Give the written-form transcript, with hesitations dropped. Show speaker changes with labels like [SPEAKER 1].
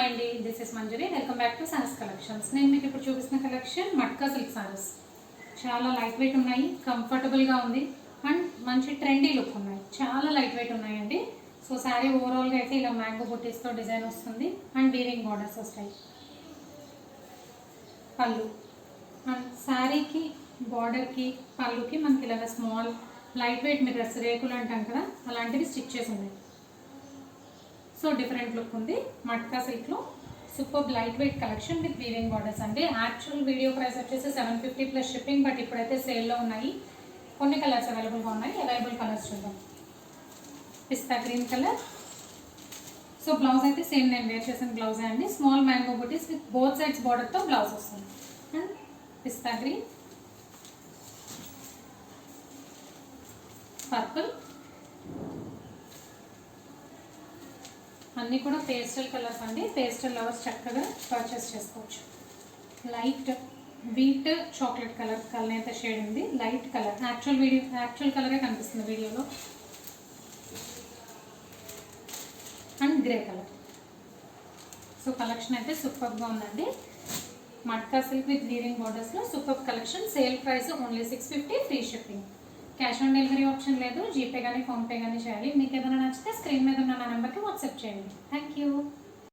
[SPEAKER 1] అండి, this is Manjari. Welcome back to Sons collections. నేను మీకు ఇప్పుడు చూపిస్తున్న కలెక్షన్ మట్కా సిల్క్ సారీస్. చాలా లైట్ వెయిట్ ఉన్నాయి, కంఫర్టబుల్గా ఉంది అండ్ మంచి ట్రెండీ లుక్ ఉన్నాయి. చాలా లైట్ వెయిట్ ఉన్నాయండి. సో శారీ ఓవరాల్గా అయితే ఇలా మ్యాంగో బుట్టీస్తో డిజైన్ వస్తుంది అండ్ వీవింగ్ బార్డర్స్ వస్తాయి. పళ్ళు అండ్ శారీకి బార్డర్కి పళ్ళుకి మనకి ఇలాగ స్మాల్ లైట్ వెయిట్ మిర్రర్స్, రేకులు అంటాం కదా, అలాంటివి స్టిచ్ చేసి ఉన్నాయి. సో డిఫరెంట్ లుక్ ఉంది. మట్కా సిల్క్లో super light weight collection with weaving borders అండి. యాక్చువల్ వీడియో ప్రైస్ వచ్చేసి 750 ప్లస్ షిప్పింగ్, బట్ ఇప్పుడైతే సేల్లో ఉన్నాయి. కొన్ని కలర్స్ అవైలబుల్గా ఉన్నాయి. అవైలబుల్ కలర్స్ చూద్దాం. Pista green colour. So blouse అయితే సేమ్ నేను వేర్ చేసిన బ్లౌజే అండి. స్మాల్ మ్యాంగో బుటీస్ విత్ బోత్ సైడ్స్ బార్డర్తో బ్లౌజ్ వస్తుంది. అండ్ పిస్తా గ్రీన్, పర్పుల్, అన్నీ కూడా పేస్టల్ కలర్స్ అండి. పేస్టల్ లవర్స్ చక్కగా పర్చేస్ చేసుకోవచ్చు. Light wheat chocolate colour colour shade ఉంది. లైట్ కలర్ యాక్చువల్ కలరే కనిపిస్తుంది వీడియోలో. And grey colour. So collection అయితే సూపర్గా ఉందండి. మట్కా సిల్క్ విత్ వీవింగ్ బార్డర్స్లో super collection. Sale price only 650, free shipping. Cash on delivery option లేదు. జీపే కానీ ఫోన్పే కానీ చేయాలి. మీకు ఏదైనా నచ్చితే స్క్రీన్ మీద ఉన్న నా నెంబర్కి వాట్సాప్ చేయండి. Thank you.